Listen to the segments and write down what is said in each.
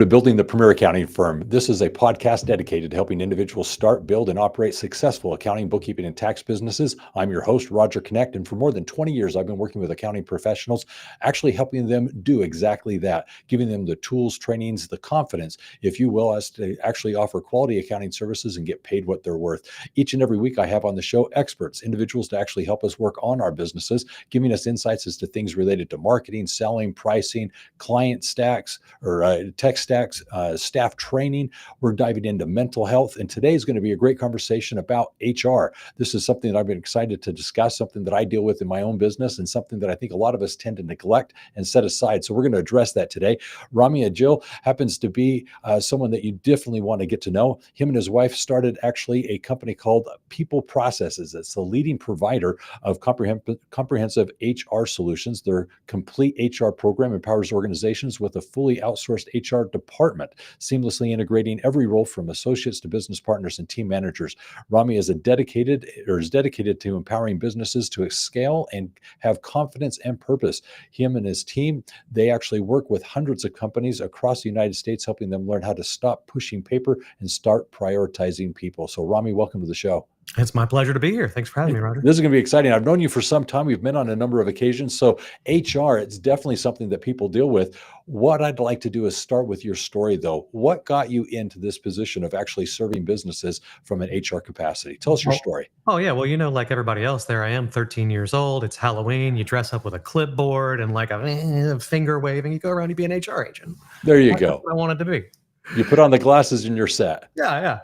To Building the Premier Accounting Firm. This is a podcast dedicated to helping individuals start, build, and operate successful accounting, bookkeeping, and tax businesses. I'm your host, Roger Knecht, and for more than 20 years, I've been working with accounting professionals, actually helping them do exactly that, giving them the tools, trainings, the confidence, if you will, as to actually offer quality accounting services and get paid what they're worth. Each and every week, I have on the show experts, individuals to actually help us work on our businesses, giving us insights as to things related to marketing, selling, pricing, client stacks, or tech stacks, staff training. We're diving into mental health, and today is going to be a great conversation about HR. This is something that I've been excited to discuss, something that I deal with in my own business, and something that I think a lot of us tend to neglect and set aside. So we're going to address that today. Rhamy Alejeal happens to be someone that you definitely want to get to know. Him and his wife started actually a company called People Processes. It's the leading provider of comprehensive HR solutions. Their complete HR program empowers organizations with a fully outsourced HR department, seamlessly integrating every role from associates to business partners and team managers. Rhamy is dedicated to empowering businesses to scale and have confidence and purpose. Him and his team, they actually work with hundreds of companies across the United States, helping them learn how to stop pushing paper and start prioritizing people. So Rhamy, welcome to the show. It's my pleasure to be here. Thanks for having me, Roger. This is going to be exciting. I've known you for some time. We've met on a number of occasions. So HR, it's definitely something that people deal with. What I'd like to do is start with your story, though. What got you into this position of actually serving businesses from an HR capacity? Tell us your story. Oh, yeah. Well, like everybody else, there I am, 13 years old. It's Halloween. You dress up with a clipboard and like a finger waving. You go around, you be an HR agent. There you go. That's what I wanted to be. You put on the glasses and you're set. Yeah.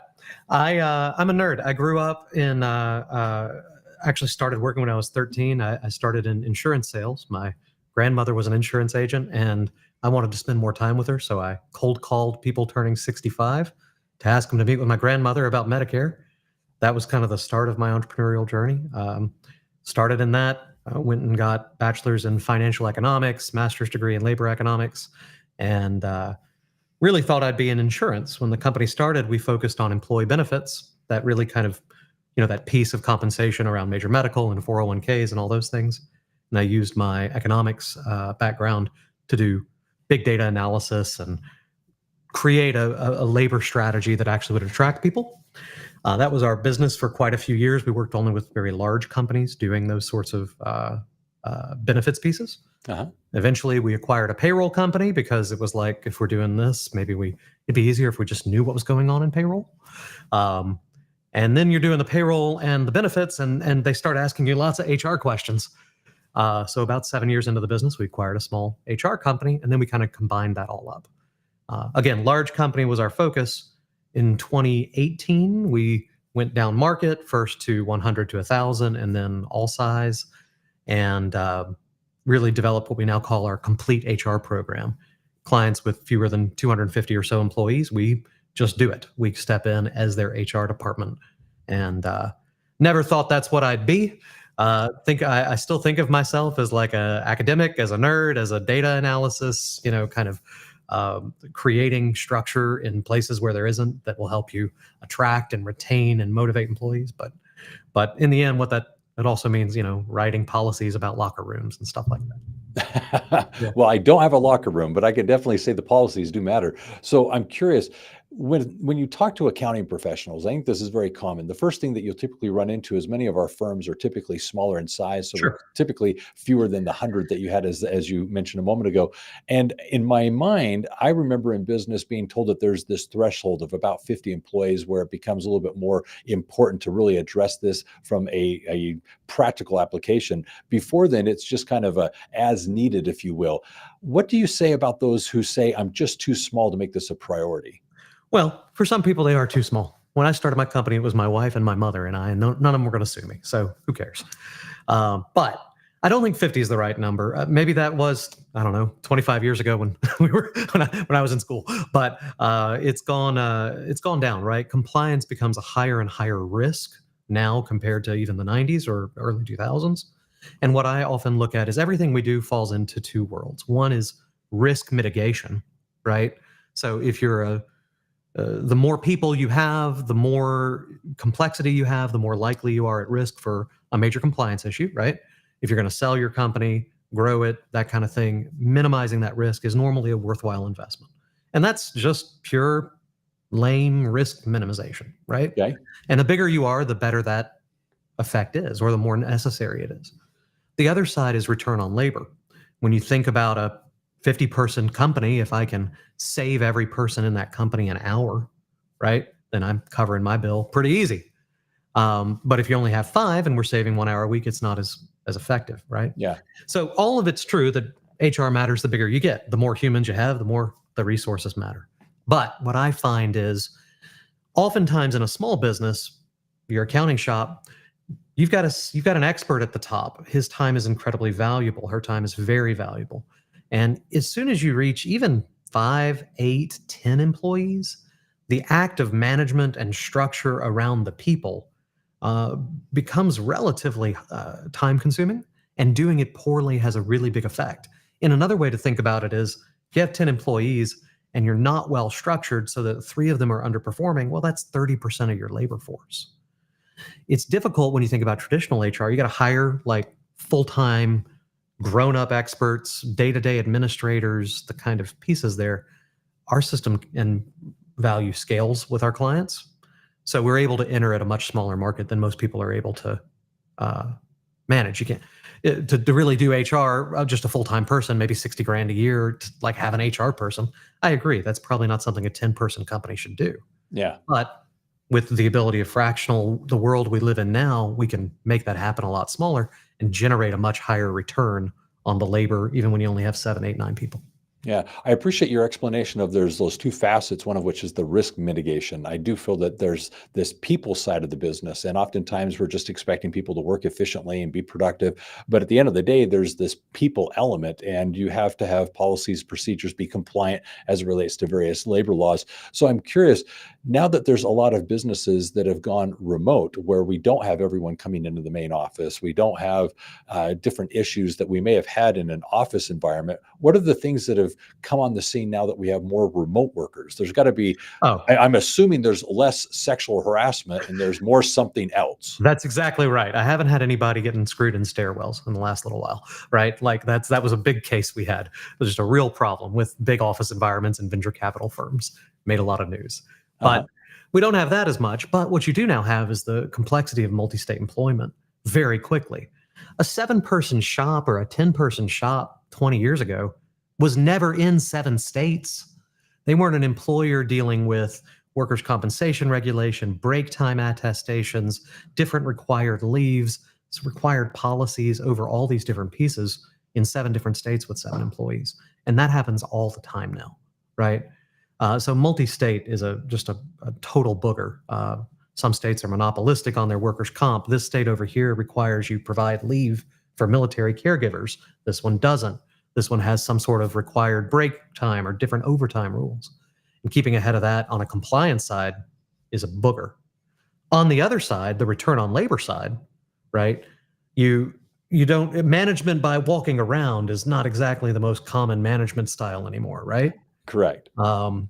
I'm a nerd. I grew up in, actually started working when I was 13. I started in insurance sales. My grandmother was an insurance agent and I wanted to spend more time with her. So I cold called people turning 65 to ask them to meet with my grandmother about Medicare. That was kind of the start of my entrepreneurial journey. Started in that, went and got bachelor's in financial economics, master's degree in labor economics, and really thought I'd be in insurance. When the company started, we focused on employee benefits, that really kind of, that piece of compensation around major medical and 401ks and all those things. And I used my economics background to do big data analysis and create a labor strategy that actually would attract people. That was our business for quite a few years. We worked only with very large companies doing those sorts of benefits pieces. Uh-huh. Eventually, we acquired a payroll company because it was like, if we're doing this, maybe it'd be easier if we just knew what was going on in payroll. And then you're doing the payroll and the benefits, and they start asking you lots of HR questions. So about 7 years into the business, we acquired a small HR company, and then we kind of combined that all up. Again, large company was our focus. In 2018, we went down market, first to 100 to 1,000, and then all size, and really developed what we now call our complete HR program. Clients with fewer than 250 or so employees, we just do it. We step in as their HR department, and never thought that's what I'd be. I still think of myself as like a academic, as a nerd, as a data analysis, kind of creating structure in places where there isn't, that will help you attract and retain and motivate employees. But in the end, it also means, writing policies about locker rooms and stuff like that. Yeah. Well, I don't have a locker room, but I can definitely say the policies do matter. So I'm curious, when you talk to accounting professionals, I think this is very common. The first thing that you'll typically run into is many of our firms are typically smaller in size. So Sure. Typically fewer than the 100 that you had, as you mentioned a moment ago. And in my mind, I remember in business being told that there's this threshold of about 50 employees where it becomes a little bit more important to really address this from a practical application. Before then, it's just kind of a as needed, if you will. What do you say about those who say, I'm just too small to make this a priority? Well, for some people, they are too small. When I started my company, it was my wife and my mother and I, and none of them were going to sue me. So who cares? But I don't think 50 is the right number. Maybe that was, 25 years ago when when I was in school. But it's gone down, right? Compliance becomes a higher and higher risk now compared to even the 90s or early 2000s. And what I often look at is everything we do falls into two worlds. One is risk mitigation, right? So if you're the more people you have, the more complexity you have, the more likely you are at risk for a major compliance issue, right? If you're going to sell your company, grow it, that kind of thing, minimizing that risk is normally a worthwhile investment. And that's just pure lame risk minimization, right? Okay. And the bigger you are, the better that effect is, or the more necessary it is. The other side is return on labor. When you think about a 50-person company, if I can save every person in that company an hour, right, then I'm covering my bill pretty easy. But if you only have 5 and we're saving 1 hour a week, it's not as effective, right? Yeah. So all of it's true that HR matters the bigger you get. The more humans you have, the more the resources matter. But what I find is oftentimes in a small business, your accounting shop, you've got an expert at the top. His time is incredibly valuable. Her time is very valuable. And as soon as you reach even 5, 8, 10 employees, the act of management and structure around the people becomes relatively time consuming, and doing it poorly has a really big effect. And another way to think about it is if you have 10 employees and you're not well structured so that 3 of them are underperforming, well, that's 30% of your labor force. It's difficult when you think about traditional HR. You got to hire like full-time grown-up experts, day-to-day administrators, the kind of pieces there. Our system and value scales with our clients. So we're able to enter at a much smaller market than most people are able to manage. You can't to really do HR, just a full-time person, maybe 60 grand a year to like have an HR person. I agree. That's probably not something a 10-person company should do. Yeah. But with the ability of fractional, the world we live in now, we can make that happen a lot smaller and generate a much higher return on the labor, even when you only have 7, 8, 9 people. Yeah, I appreciate your explanation of there's those two facets, one of which is the risk mitigation. I do feel that there's this people side of the business, and oftentimes we're just expecting people to work efficiently and be productive. But at the end of the day, there's this people element, and you have to have policies, procedures, be compliant as it relates to various labor laws. So I'm curious, now that there's a lot of businesses that have gone remote where we don't have everyone coming into the main office, we don't have different issues that we may have had in an office environment, what are the things that have come on the scene now that we have more remote workers? There's got to be, I'm assuming there's less sexual harassment and there's more something else. That's exactly right. I haven't had anybody getting screwed in stairwells in the last little while, right? Like that was a big case we had. It was just a real problem with big office environments and venture capital firms. Made a lot of news. But we don't have that as much. But what you do now have is the complexity of multi-state employment very quickly. A 7-person shop or a 10-person shop 20 years ago was never in 7 states. They weren't an employer dealing with workers' compensation regulation, break time attestations, different required leaves, required policies over all these different pieces in 7 different states with 7 employees. And that happens all the time now, right? So multi-state is just a total booger. Some states are monopolistic on their workers' comp. This state over here requires you provide leave for military caregivers. This one doesn't. This one has some sort of required break time or different overtime rules. And keeping ahead of that on a compliance side is a booger. On the other side, the return on labor side, right? You don't, management by walking around is not exactly the most common management style anymore, right? Correct.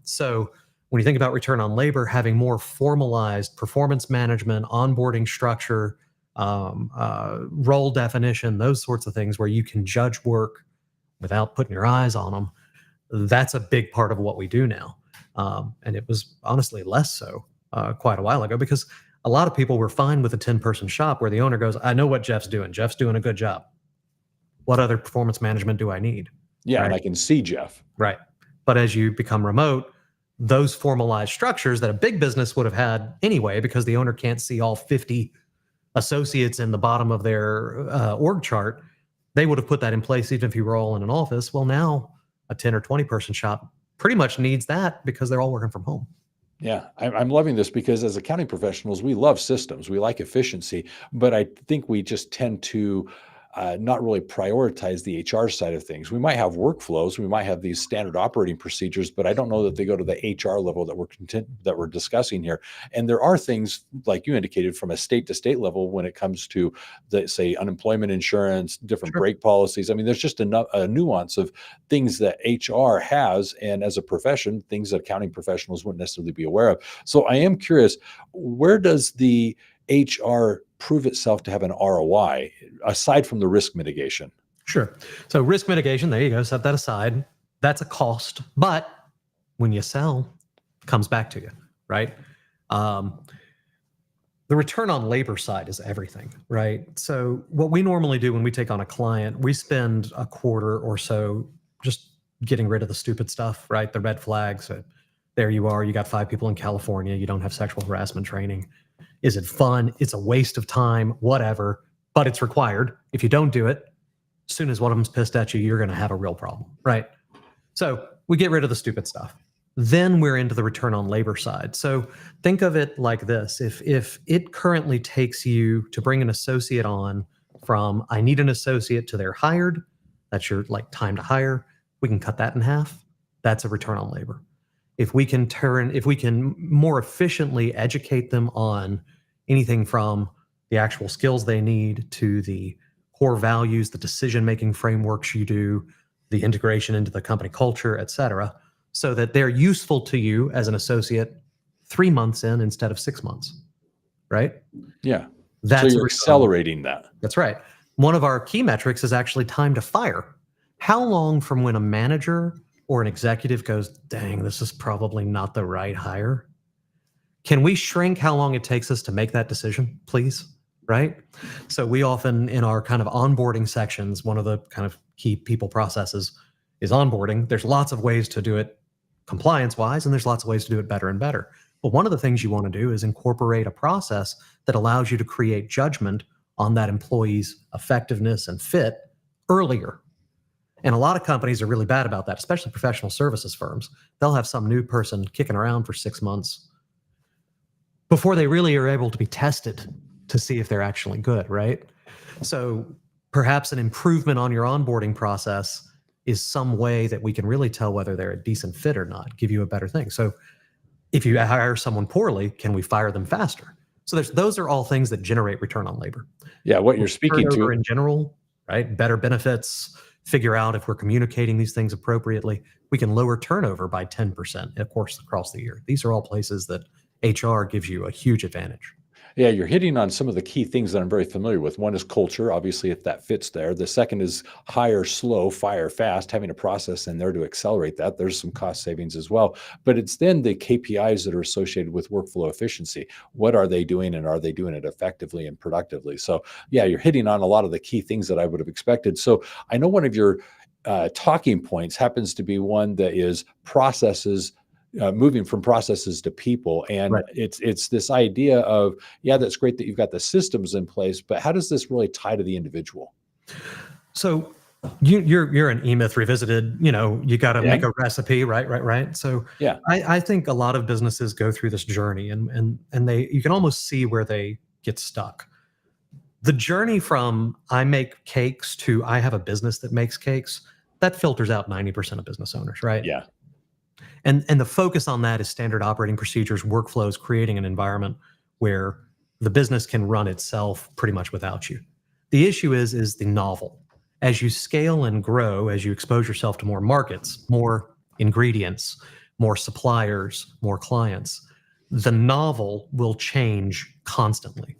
So when you think about return on labor, having more formalized performance management, onboarding structure, role definition, those sorts of things where you can judge work without putting your eyes on them, that's a big part of what we do now. And it was honestly less so quite a while ago, because a lot of people were fine with a 10-person shop where the owner goes, I know what Jeff's doing. Jeff's doing a good job. What other performance management do I need? Yeah, right? and I can see Jeff. Right. But as you become remote, those formalized structures that a big business would have had anyway, because the owner can't see all 50 associates in the bottom of their org chart, they would have put that in place even if you were all in an office. Well, now a 10 or 20-person shop pretty much needs that because they're all working from home. Yeah, I'm loving this because as accounting professionals, we love systems. We like efficiency, but I think we just tend to not really prioritize the HR side of things. We might have workflows, we might have these standard operating procedures, but I don't know that they go to the HR level that we're discussing here. And there are things, like you indicated, from a state to state level when it comes to the, say, unemployment insurance, different break policies. I mean, there's just a nuance of things that HR has, and as a profession, things that accounting professionals wouldn't necessarily be aware of. So I am curious, where does the HR prove itself to have an ROI aside from the risk mitigation? Sure. So risk mitigation, there you go, set that aside. That's a cost, but when you sell, it comes back to you, right? Um, the return on labor side is everything, right? So what we normally do when we take on a client, we spend a quarter or so just getting rid of the stupid stuff, right? The red flags. There you are. You got 5 people in California. You don't have sexual harassment training. Is it fun? It's a waste of time, whatever, but it's required. If you don't do it, as soon as one of them's pissed at you, you're going to have a real problem, right? So we get rid of the stupid stuff. Then we're into the return on labor side. So think of it like this. If it currently takes you to bring an associate on from I need an associate to they're hired, that's your like time to hire, we can cut that in half. That's a return on labor. If we can more efficiently educate them on anything from the actual skills they need to the core values, the decision-making frameworks you do, the integration into the company culture, et cetera, so that they're useful to you as an associate 3 months in instead of 6 months, right? Yeah. That's so you're accelerating that. That's right. One of our key metrics is actually time to fire. How long from when a manager or an executive goes, dang, this is probably not the right hire? Can we shrink how long it takes us to make that decision, please? Right? So we often, in our kind of onboarding sections, one of the kind of key people processes is onboarding. There's lots of ways to do it compliance-wise, and there's lots of ways to do it better and better. But one of the things you want to do is incorporate a process that allows you to create judgment on that employee's effectiveness and fit earlier. And a lot of companies are really bad about that, especially professional services firms. They'll have some new person kicking around for 6 months before they really are able to be tested to see if they're actually good, right? So perhaps an improvement on your onboarding process is some way that we can really tell whether they're a decent fit or not, give you a better thing. So if you hire someone poorly, can we fire them faster? So those are all things that generate return on labor. Yeah, what you're speaking to in general, right? Better benefits, figure out if we're communicating these things appropriately. We can lower turnover by 10%, of course, across the year. These are all places that HR gives you a huge advantage. Yeah, you're hitting on some of the key things that I'm very familiar with. One is culture, obviously, if that fits there. The second is hire slow, fire fast, having a process in there to accelerate that. There's some cost savings as well. But it's then the KPIs that are associated with workflow efficiency. What are they doing, and are they doing it effectively and productively? So yeah, you're hitting on a lot of the key things that I would have expected. So I know one of your talking points happens to be one that is processes, moving from processes to people. And Right. it's this idea of, yeah, that's great that you've got the systems in place, but how does this really tie to the individual? So you're an E-Myth revisited, you got to Yeah. make a recipe, right. So Yeah. I think a lot of businesses go through this journey and you can almost see where they get stuck. The journey from I make cakes to I have a business that makes cakes, that filters out 90% of business owners, right? Yeah. And the focus on that is standard operating procedures, workflows, creating an environment where the business can run itself pretty much without you. The issue is the novel. As you scale and grow, as you expose yourself to more markets, more ingredients, more suppliers, more clients, the novel will change constantly.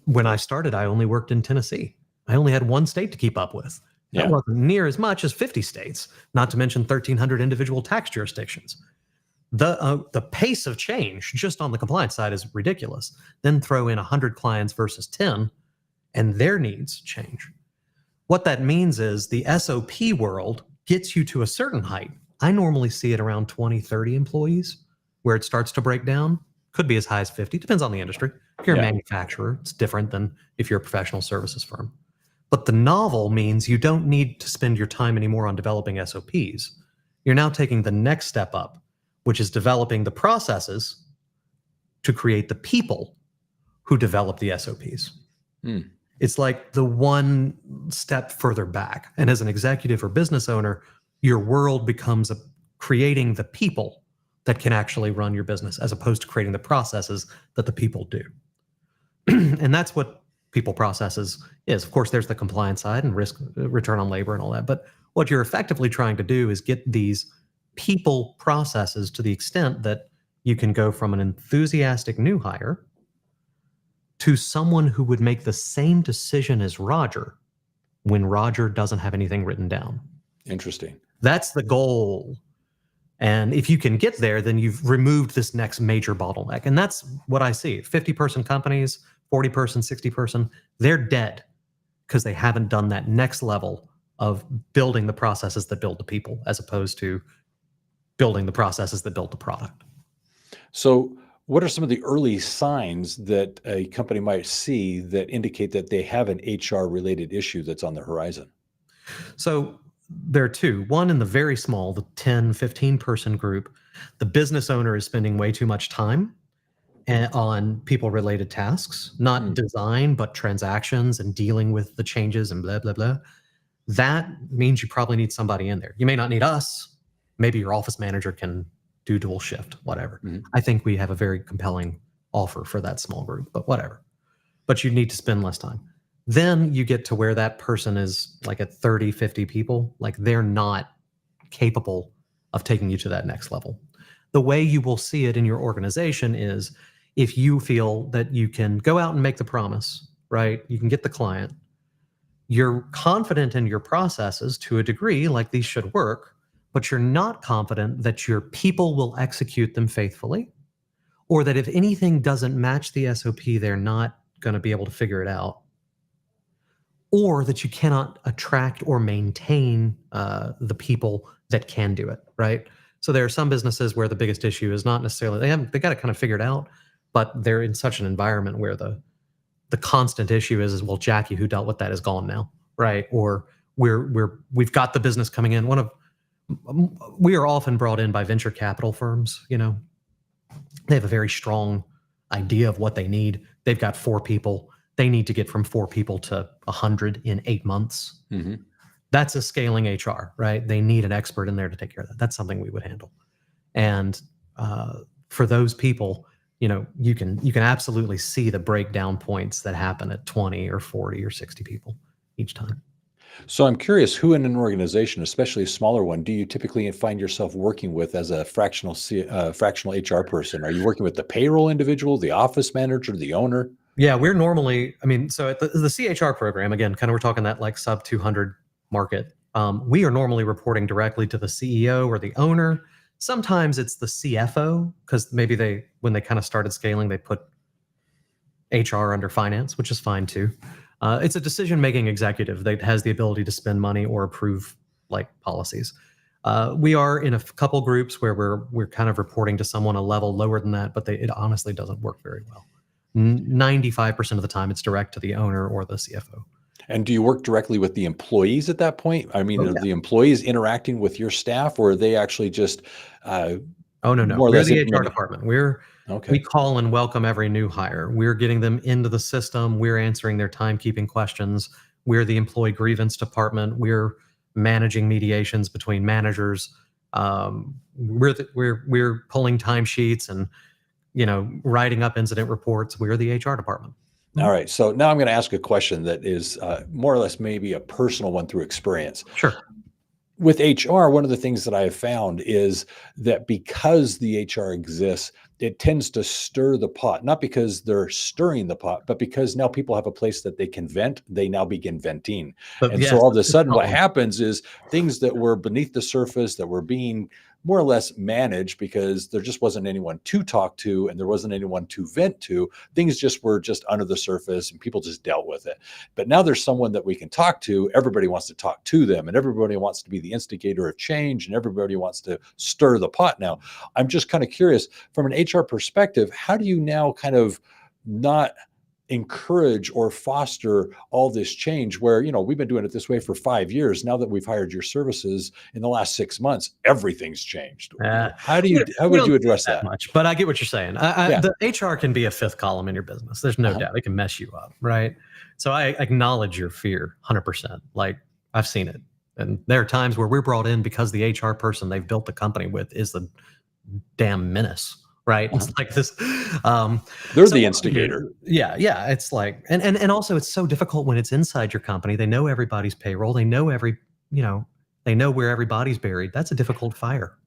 When I started, I only worked in Tennessee. I only had one state to keep up with. That Yeah. wasn't near as much as 50 states, not to mention 1,300 individual tax jurisdictions. The pace of change just on the compliance side is ridiculous. Then throw in 100 clients versus 10, and their needs change. What that means is the SOP world gets you to a certain height. I normally see it around 20, 30 employees where it starts to break down. Could be as high as 50, depends on the industry. If you're a Yeah. manufacturer, it's different than if you're a professional services firm. But the novel means you don't need to spend your time anymore on developing SOPs. You're now taking the next step up, which is developing the processes to create the people who develop the SOPs. Hmm. It's like the one step further back. And as an executive or business owner, your world becomes creating the people that can actually run your business as opposed to creating the processes that the people do. And that's what people processes is. Of course, there's the compliance side and risk, return on labor and all that. But what you're effectively trying to do is get these people processes to the extent that you can go from an enthusiastic new hire to someone who would make the same decision as Roger when Roger doesn't have anything written down. Interesting. That's the goal. And if you can get there, then you've removed this next major bottleneck. And that's what I see. 50-person companies, 40-person, 60-person, they're dead because they haven't done that next level of building the processes that build the people, as opposed to building the processes that build the product. So what are some of the early signs that a company might see that indicate that they have an HR related issue that's on the horizon? So there are two. One, in the very small, the 10, 15-person group, the business owner is spending way too much time on people-related tasks, not design, but transactions and dealing with the changes and blah, blah, blah. That means you probably need somebody in there. You may not need us. Maybe your office manager can do dual shift, whatever. I think we have a very compelling offer for that small group, but whatever. But you need to spend less time. Then you get to where that person is like at 30, 50 people, like they're not capable of taking you to that next level. The way you will see it in your organization is if you feel that you can go out and make the promise, right? You can get the client. You're confident in your processes to a degree, like these should work, but you're not confident that your people will execute them faithfully, or that if anything doesn't match the SOP, they're not going to be able to figure it out, or that you cannot attract or maintain the people that can do it, right? So there are some businesses where the biggest issue is not necessarily, they got it kind of figured out, but they're in such an environment where the constant issue is, well, Jackie, who dealt with that, is gone now, right? Or we've got the business coming in. We are often brought in by venture capital firms. You know, they have a very strong idea of what they need. They've got 4 people. They need to get from 4 people to 100 in 8 months. That's a scaling HR, right? They need an expert in there to take care of that. That's something we would handle. And for those people, you know, you can absolutely see the breakdown points that happen at 20 or 40 or 60 people each time. So I'm curious, who in an organization, especially a smaller one, do you typically find yourself working with as a fractional HR person? Are you working with the payroll individual, the office manager, the owner? Yeah, we're normally, I mean, so at the CHR program, again, kind of we're talking that like sub 200 market. We are normally reporting directly to the CEO or the owner. Sometimes it's the CFO, because maybe when they kind of started scaling, they put HR under finance, which is fine too. It's a decision-making executive that has the ability to spend money or approve like policies. We are in a couple groups where we're kind of reporting to someone a level lower than that, but it honestly doesn't work very well. 95% of the time, it's direct to the owner or the CFO. And do you work directly with the employees at that point? I mean, are the employees interacting with your staff, or are they actually just oh, no. more or We're less the HR implementing? department. Okay. We call and welcome every new hire. We're getting them into the system. We're answering their timekeeping questions. We're the employee grievance department. We're managing mediations between managers. We're pulling timesheets and, you know, writing up incident reports. We're the HR department. All right. So now I'm going to ask a question that is more or less maybe a personal one through experience. Sure. With HR, one of the things that I have found is that because the HR exists, it tends to stir the pot, not because they're stirring the pot, but because now people have a place that they can vent, they now begin venting. But And yes, so all of a that's the sudden what problem. happens is things that were beneath the surface that were being more or less managed because there just wasn't anyone to talk to and there wasn't anyone to vent to, things just were just under the surface and people just dealt with it. But now there's someone that we can talk to. Everybody wants to talk to them and everybody wants to be the instigator of change and everybody wants to stir the pot. Now, I'm just kind of curious from an HR perspective, how do you now kind of not encourage or foster all this change where, you know, we've been doing it this way for 5 years. Now that we've hired your services in the last 6 months, everything's changed. How would you address that? Much, but I get what you're saying. The HR can be a 5th column in your business. There's no doubt. It can mess you up, right? So I acknowledge your fear 100%. Like I've seen it. And there are times where we're brought in because the HR person they've built the company with is the damn menace. Right. It's like this. They're the instigator. Yeah. It's like, and also it's so difficult when it's inside your company. They know everybody's payroll. They know they know where everybody's buried. That's a difficult fire.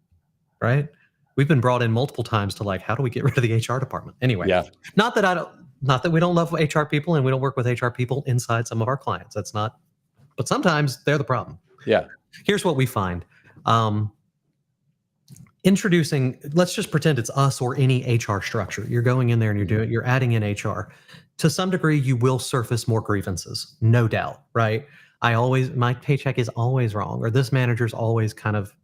Right. We've been brought in multiple times to like, how do we get rid of the HR department? Anyway, not that we don't love HR people and we don't work with HR people inside some of our clients. That's not, but sometimes they're the problem. Yeah. Here's what we find. introducing, let's just pretend it's us or any HR structure. You're going in there and you're adding in HR. To some degree, you will surface more grievances, no doubt, right? My paycheck is always wrong, or this manager's always kind of,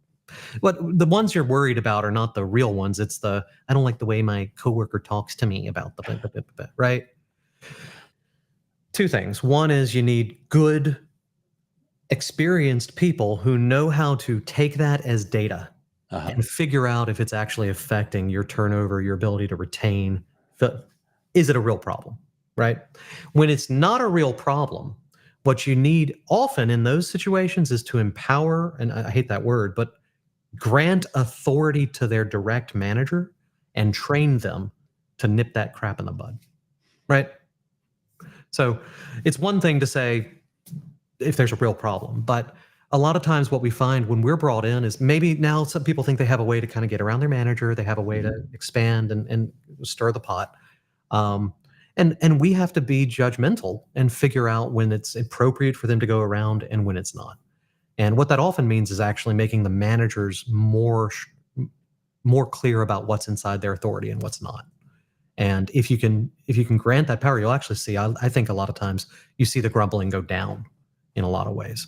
but the ones you're worried about are not the real ones. It's I don't like the way my coworker talks to me about right? Two things. One is you need good, experienced people who know how to take that as data and figure out if it's actually affecting your turnover, your ability to retain. Is it a real problem, right? When it's not a real problem, what you need often in those situations is to empower, and I hate that word, but grant authority to their direct manager and train them to nip that crap in the bud, right? So it's one thing to say if there's a real problem, but a lot of times what we find when we're brought in is maybe now some people think they have a way to kind of get around their manager, they have a way to expand and stir the pot. And we have to be judgmental and figure out when it's appropriate for them to go around and when it's not. And what that often means is actually making the managers more clear about what's inside their authority and what's not. And if you can grant that power, you'll actually see, I think a lot of times you see the grumbling go down in a lot of ways,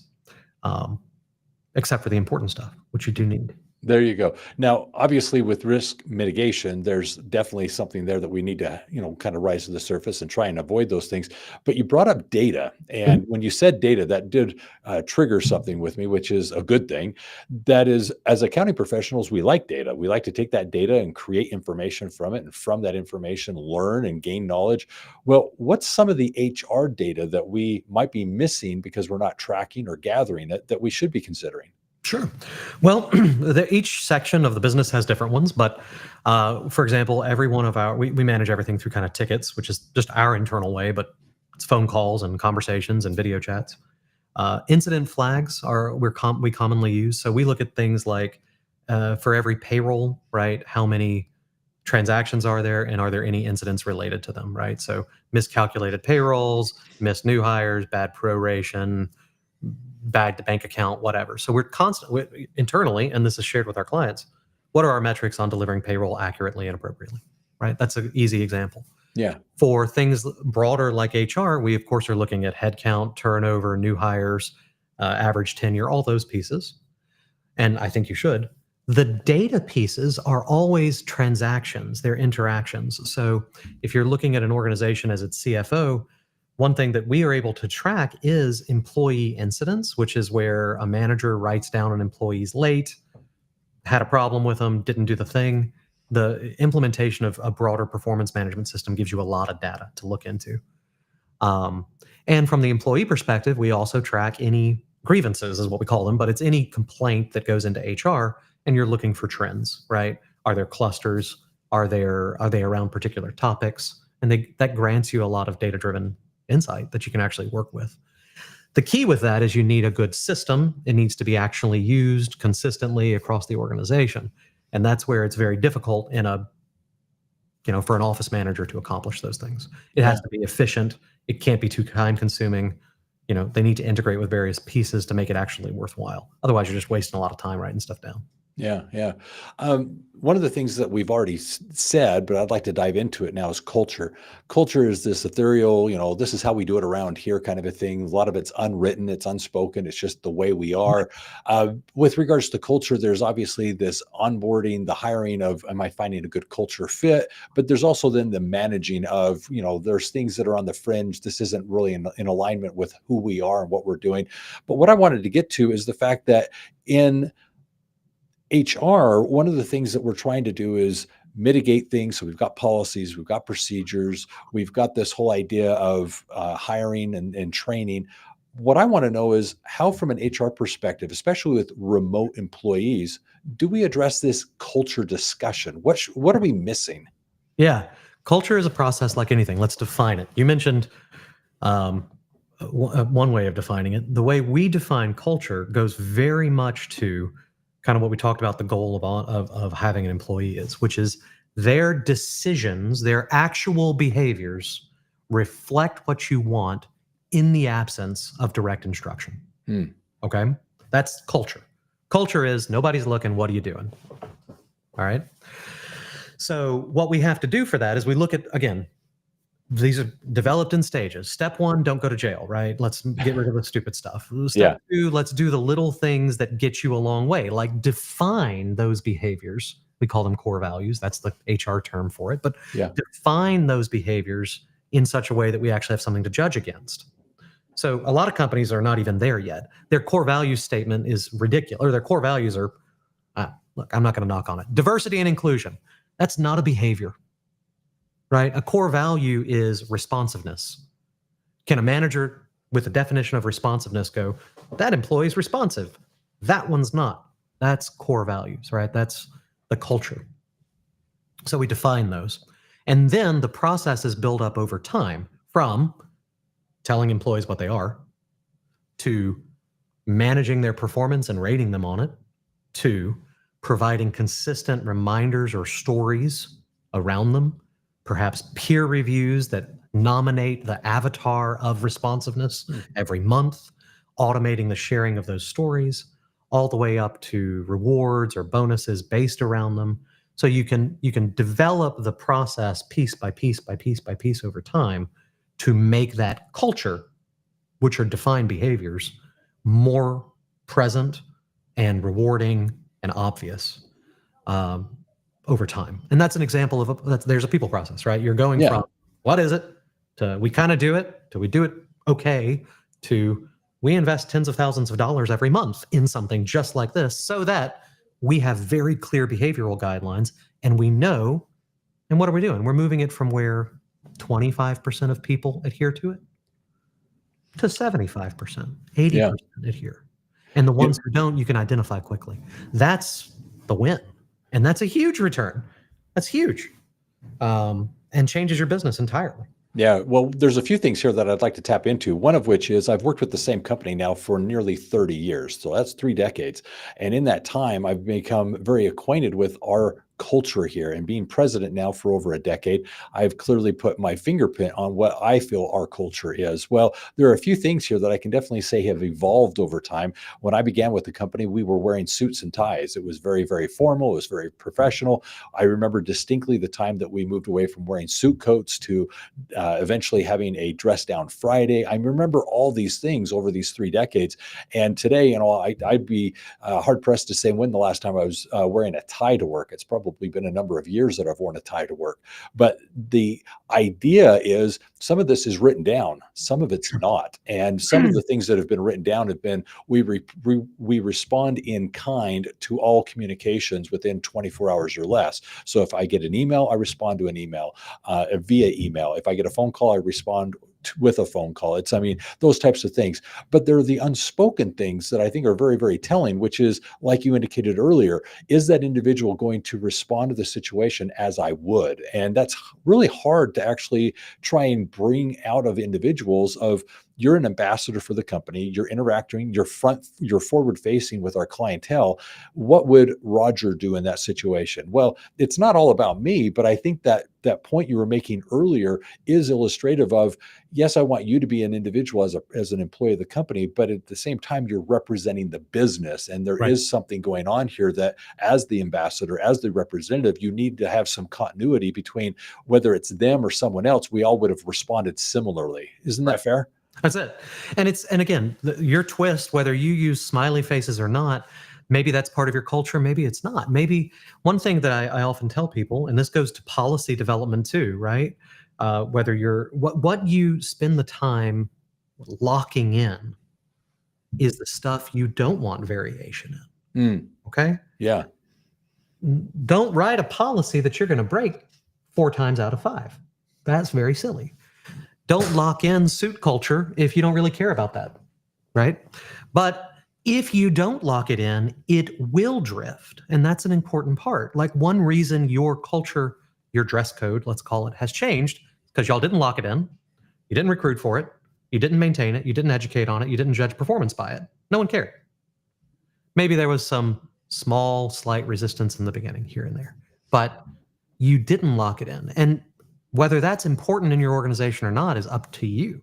except for the important stuff, which you do need. There you go. Now, obviously, with risk mitigation, there's definitely something there that we need to, kind of rise to the surface and try and avoid those things. But you brought up data, and when you said data, that did trigger something with me, which is a good thing. That is, as accounting professionals, we like data. We like to take that data and create information from it, and from that information, learn and gain knowledge. Well, what's some of the HR data that we might be missing because we're not tracking or gathering it that we should be considering? Sure. Well, each section of the business has different ones, but for example, every one of we manage everything through kind of tickets, which is just our internal way, but it's phone calls and conversations and video chats. Incident flags we commonly use. So we look at things like for every payroll, right? How many transactions are there, and are there any incidents related to them, right? So miscalculated payrolls, missed new hires, bad proration, bagged bank account, whatever. So we're constantly internally, and this is shared with our clients, what are our metrics on delivering payroll accurately and appropriately, right? That's an easy example. Yeah. For things broader like HR, we of course are looking at headcount, turnover, new hires, average tenure, all those pieces. And I think you should. The data pieces are always transactions, they're interactions. So if you're looking at an organization as its CFO, one thing that we are able to track is employee incidents, which is where a manager writes down an employee's late, had a problem with them, didn't do the thing. The implementation of a broader performance management system gives you a lot of data to look into. And from the employee perspective, we also track any grievances, is what we call them, but it's any complaint that goes into HR, and you're looking for trends, right? Are there clusters? Are they around particular topics? And that grants you a lot of data-driven insight that you can actually work with. The key with that is you need a good system. It needs to be actually used consistently across the organization. And that's where it's very difficult for an office manager to accomplish those things. It has to be efficient. It can't be too time consuming. They need to integrate with various pieces to make it actually worthwhile. Otherwise, you're just wasting a lot of time writing stuff down. Yeah, yeah. One of the things that we've already said, but I'd like to dive into it now, is culture. Culture is this ethereal, this is how we do it around here kind of a thing. A lot of it's unwritten, it's unspoken, it's just the way we are. With regards to culture, there's obviously this onboarding, the hiring of, am I finding a good culture fit? But there's also then the managing of, there's things that are on the fringe. This isn't really in alignment with who we are and what we're doing. But what I wanted to get to is the fact that in HR, one of the things that we're trying to do is mitigate things. So we've got policies, we've got procedures, we've got this whole idea of hiring and training. What I want to know is how, from an HR perspective, especially with remote employees, do we address this culture discussion? What are we missing? Yeah, culture is a process like anything. Let's define it. You mentioned one way of defining it. The way we define culture goes very much to kind of what we talked about, the goal of having an employee is, which is their decisions, their actual behaviors reflect what you want in the absence of direct instruction. Okay? That's culture. Culture is nobody's looking, what are you doing? All right. So what we have to do for that is we look at, again, these are developed in stages. Step 1, don't go to jail, right? Let's get rid of the stupid stuff. Step 2, let's do the little things that get you a long way, like define those behaviors. We call them core values. That's the HR term for it. But define those behaviors in such a way that we actually have something to judge against. So a lot of companies are not even there yet. Their core value statement is ridiculous, or their core values are, look, I'm not going to knock on it. Diversity and inclusion. That's not a behavior. Right? A core value is responsiveness. Can a manager with a definition of responsiveness go, that employee is responsive? That one's not. That's core values, right? That's the culture. So we define those. And then the process is built up over time from telling employees what they are, to managing their performance and rating them on it, to providing consistent reminders or stories around them, perhaps peer reviews that nominate the avatar of responsiveness every month, automating the sharing of those stories, all the way up to rewards or bonuses based around them. So you can develop the process piece by piece by piece by piece over time to make that culture, which are defined behaviors, more present and rewarding and obvious over time. And that's an example of there's a people process, right? You're going from what is it to we kind of do it to we do it okay to we invest tens of thousands of dollars every month in something just like this so that we have very clear behavioral guidelines and we know. And what are we doing? We're moving it from where 25% of people adhere to it to 75%, 80% adhere. And the ones who don't, you can identify quickly. That's the win. And that's a huge return. That's huge. And changes your business entirely. Yeah, well, there's a few things here that I'd like to tap into. One of which is I've worked with the same company now for nearly 30 years. So that's 3 decades. And in that time, I've become very acquainted with our culture here, and being president now for over a decade, I've clearly put my fingerprint on what I feel our culture is. Well, there are a few things here that I can definitely say have evolved over time. When I began with the company, we were wearing suits and ties. It was very, very formal. It was very professional. I remember distinctly the time that we moved away from wearing suit coats to eventually having a dress down Friday. I remember all these things over these 3 decades. And today, I'd be hard pressed to say when the last time I was wearing a tie to work. It's probably been a number of years that I've worn a tie to work. But the idea is some of this is written down, some of it's not. And some of the things that have been written down have been, we respond in kind to all communications within 24 hours or less. So if I get an email, I respond to an email via email. If I get a phone call, I respond with a phone call. Those types of things. But there are the unspoken things that I think are very, very telling, which is, like you indicated earlier, is that individual going to respond to the situation as I would? And that's really hard to actually try and bring out of individuals. Of you're an ambassador for the company, you're interacting, you're forward facing with our clientele. What would Roger do in that situation? Well, it's not all about me, but I think that point you were making earlier is illustrative of, yes, I want you to be an individual as an employee of the company, but at the same time, you're representing the business. And there is something going on here that, as the ambassador, as the representative, you need to have some continuity between whether it's them or someone else. We all would have responded similarly. Isn't that fair? That's it. And again, your twist, whether you use smiley faces or not, maybe that's part of your culture, maybe it's not. Maybe one thing that I often tell people, and this goes to policy development too, right? Whether what you spend the time locking in is the stuff you don't want variation in. Okay? Yeah. Don't write a policy that you're going to break 4 times out of 5. That's very silly. Don't lock in suit culture if you don't really care about that, right? But if you don't lock it in, it will drift. And that's an important part. Like, one reason your culture, your dress code, let's call it, has changed because y'all didn't lock it in. You didn't recruit for it. You didn't maintain it. You didn't educate on it. You didn't judge performance by it. No one cared. Maybe there was some small, slight resistance in the beginning here and there, but you didn't lock it in. And whether that's important in your organization or not is up to you.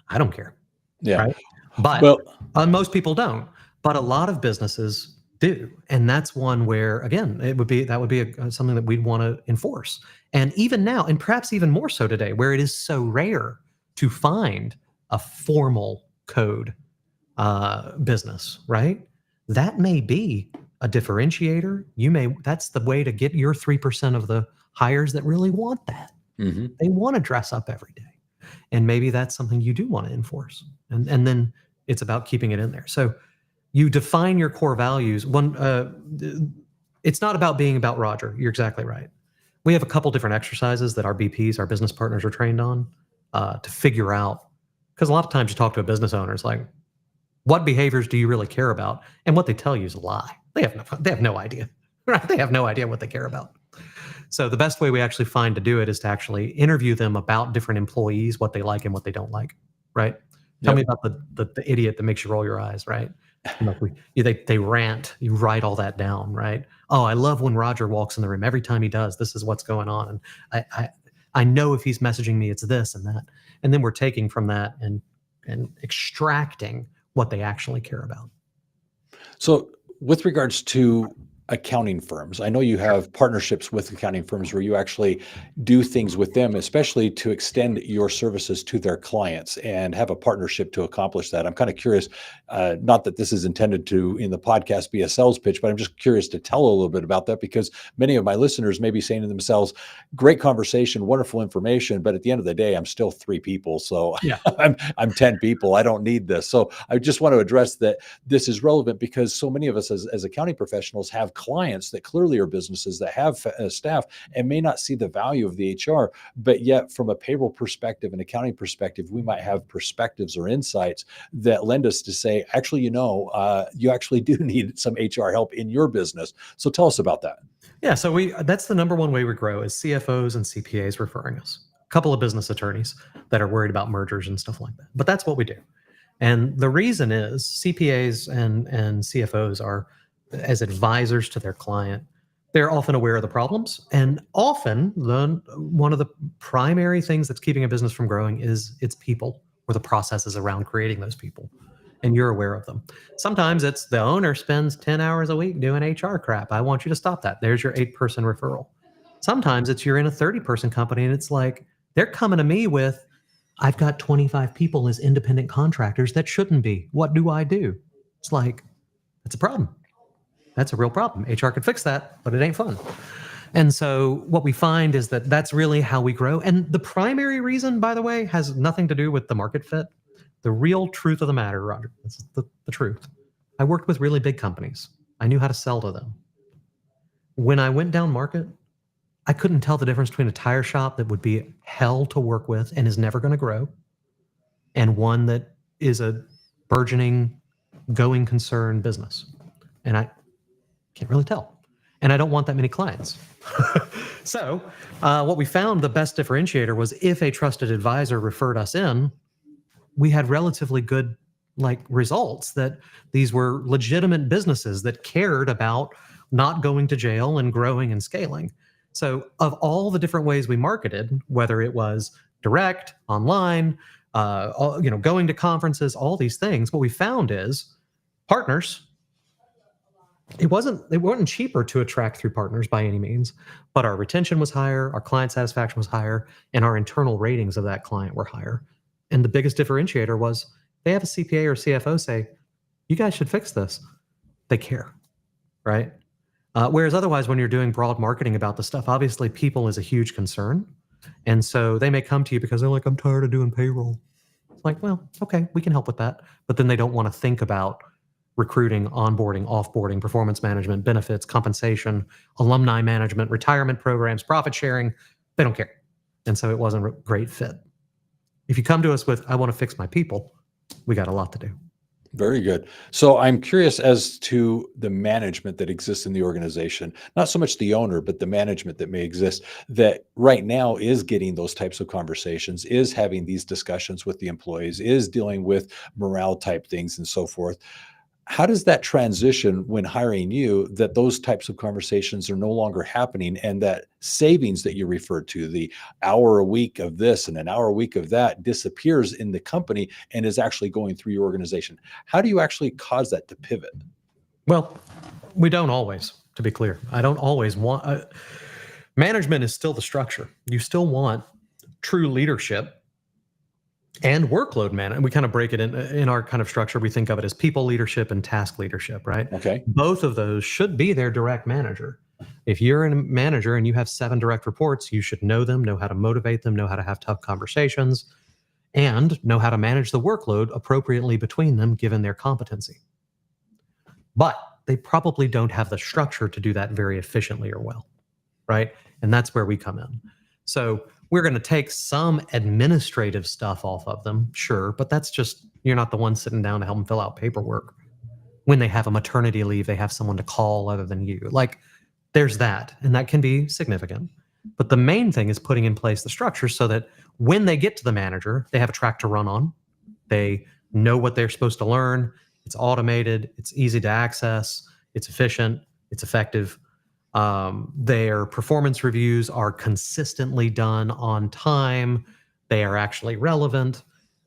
I don't care. Yeah. Right? But most people don't. But a lot of businesses do. And that's one where, again, that would be something that we'd want to enforce. And even now, and perhaps even more so today, where it is so rare to find a formal code business, right? That may be a differentiator. That's the way to get your 3% of the hires that really want that. Mm-hmm. They want to dress up every day. And maybe that's something you do want to enforce. And then it's about keeping it in there. So you define your core values. It's not about Roger. You're exactly right. We have a couple different exercises that our BPs, our business partners, are trained on to figure out. Because a lot of times you talk to a business owner, it's like, what behaviors do you really care about? And what they tell you is a lie. They have no idea. Right? They have no idea what they care about. So the best way we actually find to do it is to actually interview them about different employees, what they like and what they don't like. Right? Tell me about the idiot that makes you roll your eyes. Right? They rant. You write all that down. Right? Oh, I love when Roger walks in the room. Every time he does, this is what's going on. And I know if he's messaging me, it's this and that. And then we're taking from that and extracting what they actually care about. So with regards to accounting firms, I know you have partnerships with accounting firms where you actually do things with them, especially to extend your services to their clients and have a partnership to accomplish that. I'm kind of curious, not that this is intended to, in the podcast, be a sales pitch, but I'm just curious to tell a little bit about that, because many of my listeners may be saying to themselves, great conversation, wonderful information, but at the end of the day, I'm still 3 people. So Yeah. I'm 10 people. I don't need this. So I just want to address that this is relevant because so many of us as accounting professionals have clients that clearly are businesses that have staff and may not see the value of the HR, but yet from a payroll perspective and accounting perspective, we might have perspectives or insights that lend us to say, actually, you actually do need some HR help in your business. So tell us about that. Yeah, so that's the number one way we grow is CFOs and CPAs referring us. A couple of business attorneys that are worried about mergers and stuff like that. But that's what we do. And the reason is CPAs and CFOs are, as advisors to their client, they're often aware of the problems. And often one of the primary things that's keeping a business from growing is its people or the processes around creating those people. And you're aware of them. Sometimes it's the owner spends 10 hours a week doing HR crap. I want you to stop that. There's your 8-person referral. Sometimes you're in a 30-person company and it's like they're coming to me with, I've got 25 people as independent contractors that shouldn't be. What do I do? It's like, that's a problem. That's a real problem. HR could fix that, but it ain't fun. And so what we find is that that's really how we grow. And the primary reason, by the way, has nothing to do with the market fit. The real truth of the matter, Roger, this is the truth. I worked with really big companies. I knew how to sell to them. When I went down market, I couldn't tell the difference between a tire shop that would be hell to work with and is never going to grow, and one that is a burgeoning, going concern business. And I can't really tell. And I don't want that many clients. So what we found the best differentiator was if a trusted advisor referred us in, we had relatively good results that these were legitimate businesses that cared about not going to jail and growing and scaling. So of all the different ways we marketed, whether it was direct, online, going to conferences, all these things, what we found is partners. It wasn't cheaper to attract through partners by any means, but our retention was higher, our client satisfaction was higher, and our internal ratings of that client were higher. And the biggest differentiator was they have a CPA or CFO say, you guys should fix this. They care, right? Whereas otherwise, when you're doing broad marketing about the stuff, obviously people is a huge concern. And so they may come to you because they're like, I'm tired of doing payroll. It's like, well, okay, we can help with that. But then they don't want to think about recruiting, onboarding, offboarding, performance management, benefits, compensation, alumni management, retirement programs, profit sharing. They don't care. And so it wasn't a great fit. If you come to us with, I want to fix my people, we got a lot to do. Very good. So I'm curious as to the management that exists in the organization, not so much the owner, but the management that may exist that right now is getting those types of conversations, is having these discussions with the employees, is dealing with morale type things and so forth. How does that transition when hiring you, that those types of conversations are no longer happening, and that savings that you referred to, the hour a week of this and an hour a week of that, disappears in the company and is actually going through your organization? How do you actually cause that to pivot? Well, we don't always, to be clear. I don't always want management is still the structure. You still want true leadership and workload management. We kind of break it in our kind of structure. We think of it as people leadership and task leadership, right? Okay. Both of those should be their direct manager. If you're a manager and you have 7 direct reports, you should know them, know how to motivate them, know how to have tough conversations, and know how to manage the workload appropriately between them given their competency. But they probably don't have the structure to do that very efficiently or well, right? And that's where we come in. So we're going to take some administrative stuff off of them, sure, but that's just, you're not the one sitting down to help them fill out paperwork. When they have a maternity leave, they have someone to call other than you. Like, there's that, and that can be significant. But the main thing is putting in place the structure so that when they get to the manager, they have a track to run on. They know what they're supposed to learn. It's automated. It's easy to access. It's efficient. It's effective. Their performance reviews are consistently done on time. They are actually relevant.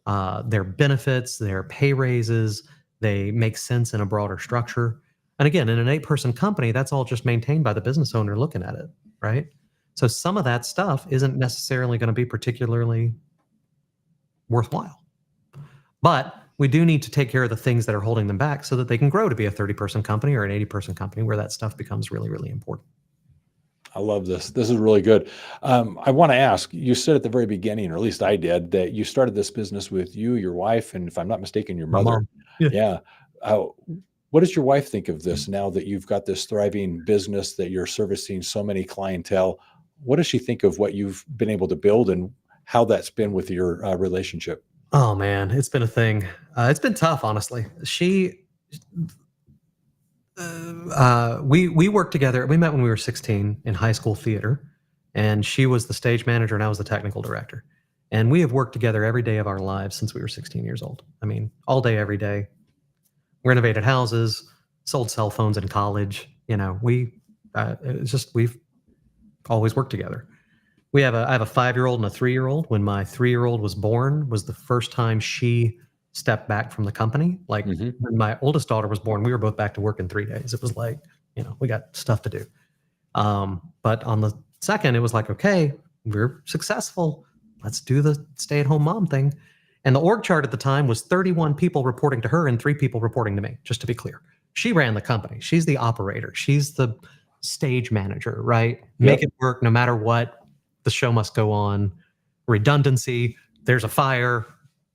Their benefits, their pay raises, they make sense in a broader structure. And again, in an 8-person company, that's all just maintained by the business owner looking at it, right? So some of that stuff isn't necessarily going to be particularly worthwhile. But we do need to take care of the things that are holding them back so that they can grow to be a 30-person company or an 80-person company where that stuff becomes really, really important. I love this. This is really good. I want to ask, you said at the very beginning, or at least I did, that you started this business with you, your wife, and if I'm not mistaken, your My mother. mom. Yeah. Yeah. What does your wife think of this now that you've got this thriving business that you're servicing so many clientele? What does she think of what you've been able to build and how that's been with your relationship? Oh man, it's been a thing. It's been tough, honestly. We worked together. We met when we were 16 in high school theater, and she was the stage manager and I was the technical director. And we have worked together every day of our lives since we were 16 years old. I mean, all day, every day. Renovated houses, sold cell phones in college. You know, it's just, we've always worked together. I have a 5-year-old and a 3-year-old. When my 3-year-old was born was the first time she stepped back from the company. Like when my oldest daughter was born, we were both back to work in 3 days. It was like, we got stuff to do. But on the second, it was like, okay, we're successful. Let's do the stay-at-home mom thing. And the org chart at the time was 31 people reporting to her and 3 people reporting to me, just to be clear. She ran the company. She's the operator. She's the stage manager, right? Yep. Make it work no matter what. The show must go on. Redundancy. There's a fire.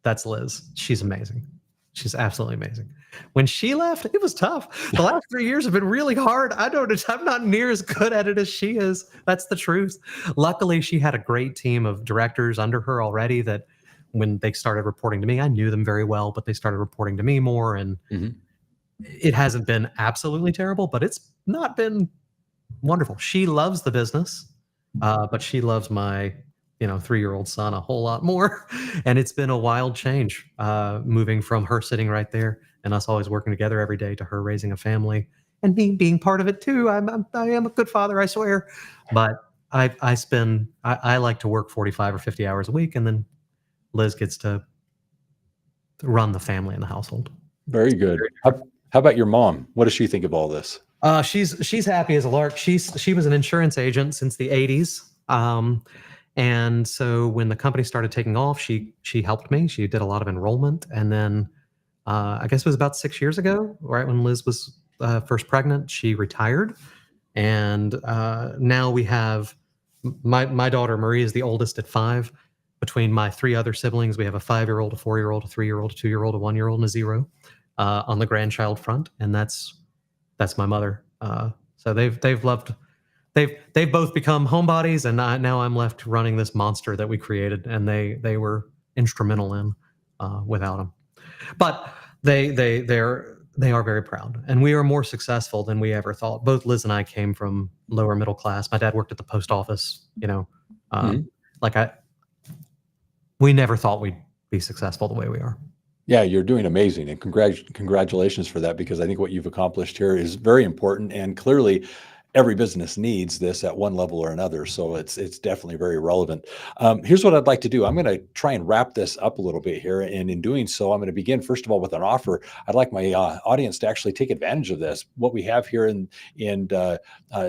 That's Liz. She's amazing. She's absolutely amazing. When she left, it was tough. The last 3 years have been really hard. I'm not near as good at it as she is. That's the truth. Luckily, she had a great team of directors under her already that when they started reporting to me, I knew them very well, but they started reporting to me more. And it hasn't been absolutely terrible, but it's not been wonderful. She loves the business, but she loves my 3-year-old son a whole lot more. And it's been a wild change, moving from her sitting right there and us always working together every day to her raising a family and me being part of it too. I am a good father, I swear. But I like to work 45 or 50 hours a week, and then Liz gets to run the family and the household. Very good. How about your mom? What does she think of all this? She's happy as a lark. She was an insurance agent since the 80s. And so when the company started taking off, she helped me. She did a lot of enrollment. And then I guess it was about 6 years ago, right when Liz was first pregnant, she retired. And now we have my daughter Marie is the oldest at 5. Between my 3 other siblings, we have a 5-year-old, a 4-year-old, a 3-year-old, a 2-year-old, a 1-year-old, and a 0 on the grandchild front. And that's my mother. So they've loved. They've both become homebodies, and now I'm left running this monster that we created, and they were instrumental in without them. But they are very proud, and we are more successful than we ever thought. Both Liz and I came from lower middle class. My dad worked at the post office. We never thought we'd be successful the way we are. Yeah, you're doing amazing, and congratulations for that, because I think what you've accomplished here is very important. And clearly, every business needs this at one level or another. So it's definitely very relevant. Here's what I'd like to do. I'm going to try and wrap this up a little bit here, and in doing so, I'm going to begin first of all with an offer. I'd like my audience to actually take advantage of this. What we have here, and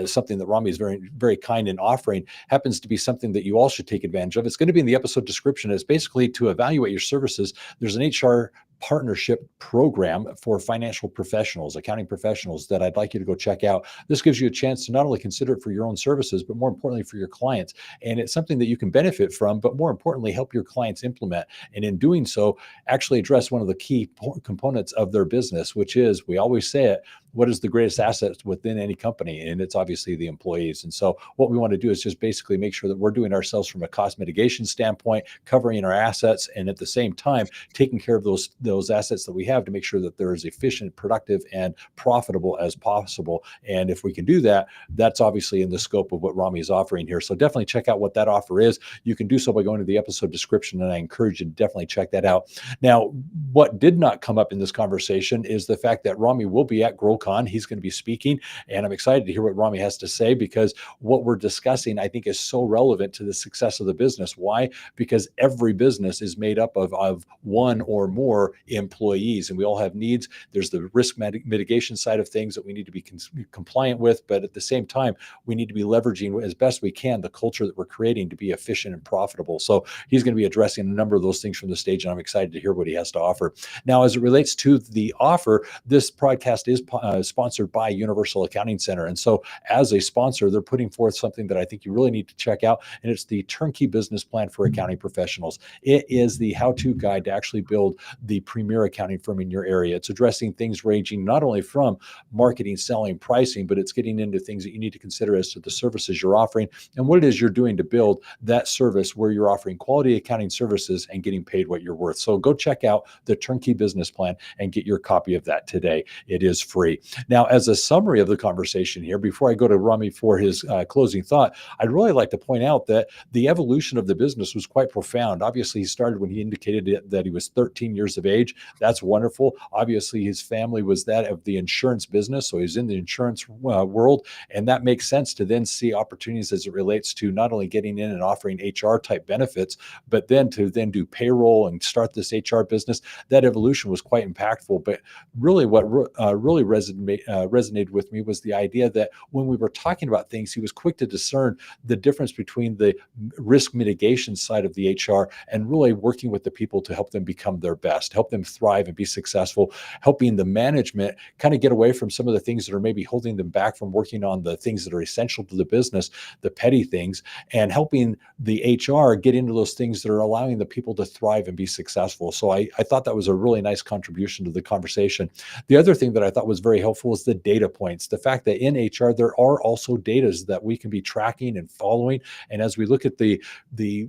something that Rhamy is very very kind in offering, happens to be something that you all should take advantage of. It's going to be in the episode description. It's basically to evaluate your services. There's an HR partnership program for financial professionals, accounting professionals, that I'd like you to go check out. This gives you a chance to not only consider it for your own services, but more importantly for your clients. And it's something that you can benefit from, but more importantly, help your clients implement. And in doing so, actually address one of the key components of their business, which is, we always say it, what is the greatest asset within any company? And it's obviously the employees. And so what we want to do is just basically make sure that we're doing ourselves from a cost mitigation standpoint, covering our assets, and at the same time, taking care of those assets that we have to make sure that they're as efficient, productive, and profitable as possible. And if we can do that, that's obviously in the scope of what Rhamy is offering here. So definitely check out what that offer is. You can do so by going to the episode description, and I encourage you to definitely check that out. Now, what did not come up in this conversation is the fact that Rhamy will be at GrowCon. He's going to be speaking, and I'm excited to hear what Rhamy has to say, because what we're discussing, I think, is so relevant to the success of the business. Why? Because every business is made up of one or more employees, and we all have needs. There's the risk mitigation side of things that we need to be compliant with, but at the same time, we need to be leveraging as best we can the culture that we're creating to be efficient and profitable. So he's going to be addressing a number of those things from the stage, and I'm excited to hear what he has to offer. Now, as it relates to the offer, this podcast is sponsored by Universal Accounting Center. And so as a sponsor, they're putting forth something that I think you really need to check out, and it's the Turnkey Business Plan for Accounting Professionals. It is the how-to guide to actually build the premier accounting firm in your area. It's addressing things ranging not only from marketing, selling, pricing, but it's getting into things that you need to consider as to the services you're offering and what it is you're doing to build that service where you're offering quality accounting services and getting paid what you're worth. So go check out the Turnkey Business Plan and get your copy of that today. It is free. Now, as a summary of the conversation here, before I go to Rhamy for his closing thought, I'd really like to point out that the evolution of the business was quite profound. Obviously, he started when he indicated that he was 13 years of age. That's wonderful. Obviously, his family was that of the insurance business, so he's in the insurance world, and that makes sense to then see opportunities as it relates to not only getting in and offering HR type benefits, but then to then do payroll and start this HR business. That evolution was quite impactful. But really, what really resonated with me was the idea that when we were talking about things, he was quick to discern the difference between the risk mitigation side of the HR and really working with the people to help them become their best, help them thrive and be successful, helping the management kind of get away from some of the things that are maybe holding them back from working on the things that are essential to the business, the petty things, and helping the HR get into those things that are allowing the people to thrive and be successful. So I thought that was a really nice contribution to the conversation. The other thing that I thought was very helpful is the data points. The fact that in HR, there are also data that we can be tracking and following. And as we look at the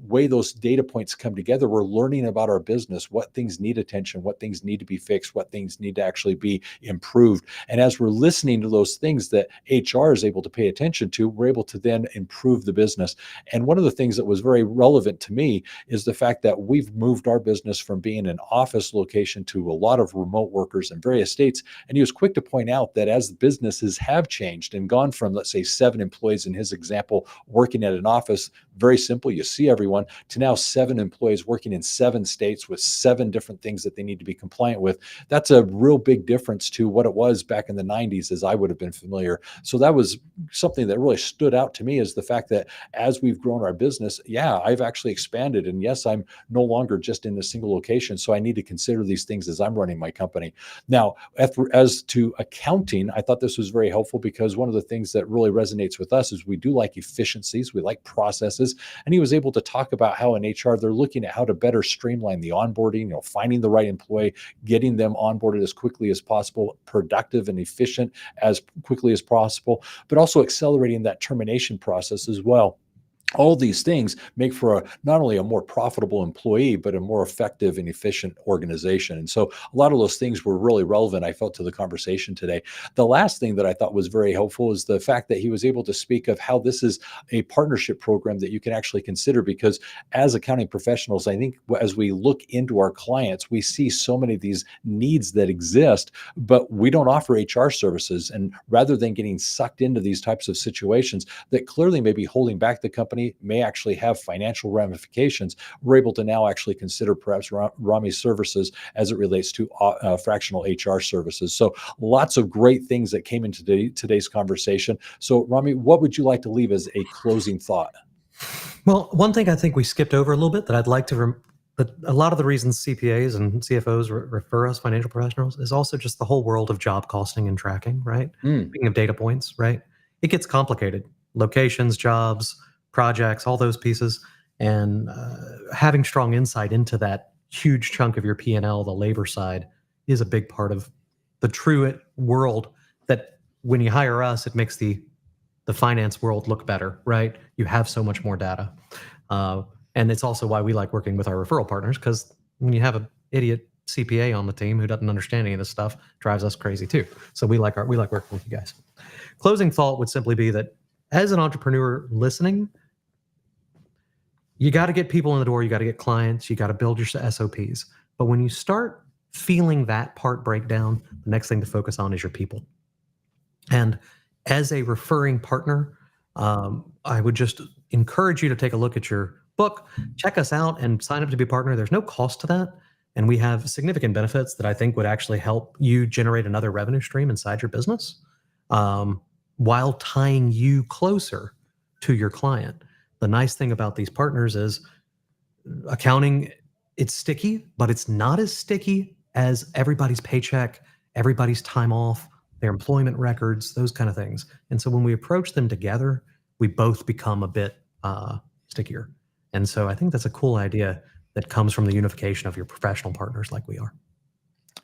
way those data points come together, we're learning about our business, what things need attention, what things need to be fixed, what things need to actually be improved. And as we're listening to those things that HR is able to pay attention to, we're able to then improve the business. And one of the things that was very relevant to me is the fact that we've moved our business from being an office location to a lot of remote workers in various states. And he was quick to point out that as businesses have changed and gone from, let's say, 7 employees in his example, working at an office, very simple, you see everyone, to now 7 employees working in 7 states with 7 different things that they need to be compliant with. That's a real big difference to what it was back in the 90s as I would have been familiar. So that was something that really stood out to me, is the fact that as we've grown our business, yeah, I've actually expanded. And yes, I'm no longer just in a single location. So I need to consider these things as I'm running my company. Now, as to accounting, I thought this was very helpful, because one of the things that really resonates with us is we do like efficiencies, we like processes. And he was able to talk about how in HR, they're looking at how to better streamline the onboarding, finding the right employee, getting them onboarded as quickly as possible, productive and efficient as quickly as possible, but also accelerating that termination process as well. All these things make for not only a more profitable employee, but a more effective and efficient organization. And so a lot of those things were really relevant, I felt, to the conversation today. The last thing that I thought was very helpful is the fact that he was able to speak of how this is a partnership program that you can actually consider, because as accounting professionals, I think as we look into our clients, we see so many of these needs that exist, but we don't offer HR services. And rather than getting sucked into these types of situations that clearly may be holding back the company, may actually have financial ramifications, we're able to now actually consider perhaps Rhamy's services as it relates to fractional HR services. So lots of great things that came into today's conversation. So Rhamy, what would you like to leave as a closing thought? Well, one thing I think we skipped over a little bit that I'd like to, but a lot of the reasons CPAs and CFOs refer us financial professionals is also just the whole world of job costing and tracking, right? Speaking of data points, right? It gets complicated. Locations, jobs, projects, all those pieces, and having strong insight into that huge chunk of your P&L, the labor side, is a big part of the true world that when you hire us, it makes the finance world look better, right? You have so much more data. And it's also why we like working with our referral partners, because when you have an idiot CPA on the team who doesn't understand any of this stuff, drives us crazy too. So we like working with you guys. Closing thought would simply be that as an entrepreneur listening, you got to get people in the door, you got to get clients, you got to build your SOPs. But when you start feeling that part break down, the next thing to focus on is your people. And as a referring partner, I would just encourage you to take a look at your book, check us out, and sign up to be a partner. There's no cost to that. And we have significant benefits that I think would actually help you generate another revenue stream inside your business, while tying you closer to your client. The nice thing about these partners is accounting, it's sticky, but it's not as sticky as everybody's paycheck, everybody's time off, their employment records, those kind of things. And so when we approach them together, we both become a bit stickier. And so I think that's a cool idea that comes from the unification of your professional partners like we are.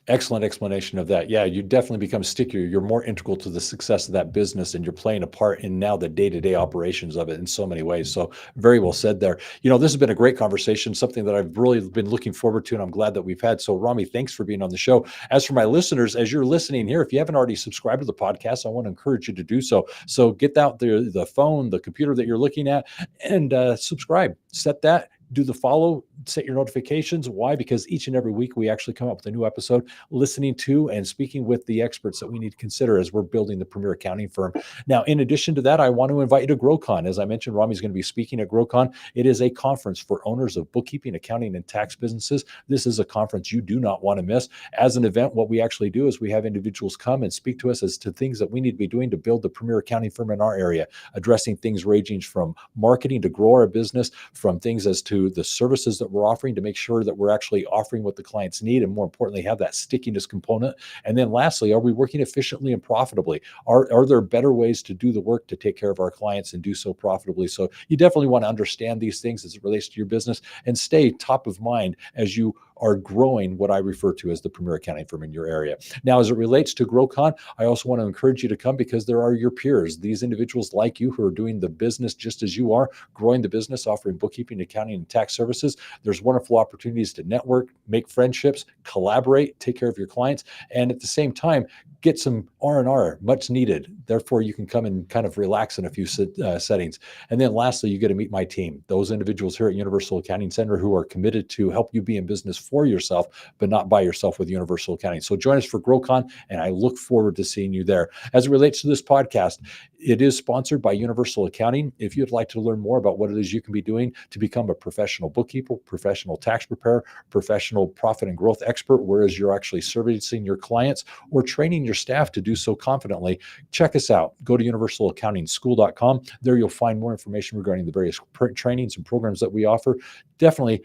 Excellent explanation of that. Yeah, you definitely become stickier. You're more integral to the success of that business, and you're playing a part in now the day-to-day operations of it in so many ways. So very well said there. This has been a great conversation, something that I've really been looking forward to, and I'm glad that we've had. So Rhamy, thanks for being on the show. As for my listeners, as you're listening here, if you haven't already subscribed to the podcast, I want to encourage you to do so. So get out the phone, the computer that you're looking at, and subscribe. Set that. Do the follow, set your notifications. Why? Because each and every week we actually come up with a new episode, listening to and speaking with the experts that we need to consider as we're building the premier accounting firm. Now, in addition to that, I want to invite you to GrowCon. As I mentioned, Rhamy's going to be speaking at GrowCon. It is a conference for owners of bookkeeping, accounting, and tax businesses. This is a conference you do not want to miss. As an event, what we actually do is we have individuals come and speak to us as to things that we need to be doing to build the premier accounting firm in our area, addressing things ranging from marketing to grow our business, from things as to the services that we're offering to make sure that we're actually offering what the clients need, and more importantly, have that stickiness component. And then lastly, are we working efficiently and profitably? Are there better ways to do the work to take care of our clients and do so profitably? So you definitely want to understand these things as it relates to your business and stay top of mind as you are growing what I refer to as the premier accounting firm in your area. Now, as it relates to GrowCon, I also want to encourage you to come because there are your peers, these individuals like you who are doing the business just as you are, growing the business, offering bookkeeping, accounting, and tax services. There's wonderful opportunities to network, make friendships, collaborate, take care of your clients, and at the same time, get some R&R, much needed. Therefore, you can come and kind of relax in a few settings. And then lastly, you get to meet my team, those individuals here at Universal Accounting Center who are committed to help you be in business for yourself, but not by yourself with Universal Accounting. So join us for GrowCon, and I look forward to seeing you there. As it relates to this podcast, it is sponsored by Universal Accounting. If you'd like to learn more about what it is you can be doing to become a professional bookkeeper, professional tax preparer, professional profit and growth expert, whereas you're actually servicing your clients or training your staff to do so confidently, check us out. Go to universalaccountingschool.com. There you'll find more information regarding the various trainings and programs that we offer. Definitely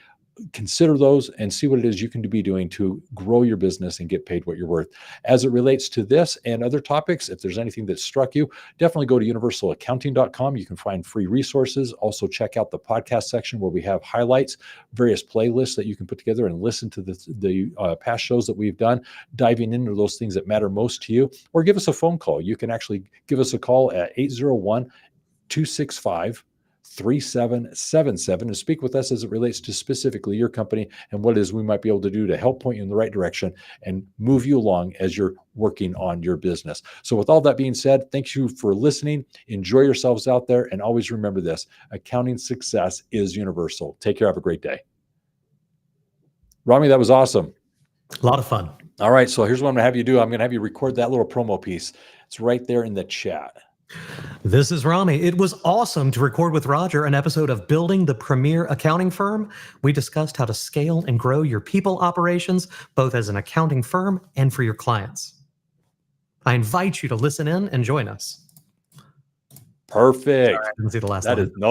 consider those and see what it is you can be doing to grow your business and get paid what you're worth. As it relates to this and other topics, if there's anything that struck you, definitely go to universalaccounting.com. You can find free resources. Also check out the podcast section where we have highlights, various playlists that you can put together and listen to the past shows that we've done, diving into those things that matter most to you, or give us a phone call. You can actually give us a call at 801-265 3777 and speak with us as it relates to specifically your company and what it is we might be able to do to help point you in the right direction and move you along as you're working on your business. So with all that being said, thank you for listening. Enjoy yourselves out there. And always remember this: accounting success is universal. Take care. Have a great day. Rhamy, that was awesome. A lot of fun. All right. So here's what I'm going to have you do. I'm going to have you record that little promo piece. It's right there in the chat. This is Rhamy. It was awesome to record with Roger an episode of Building the Premier Accounting Firm. We discussed how to scale and grow your people operations, both as an accounting firm and for your clients. I invite you to listen in and join us. Perfect. Sorry, I didn't see the last That line. is awesome.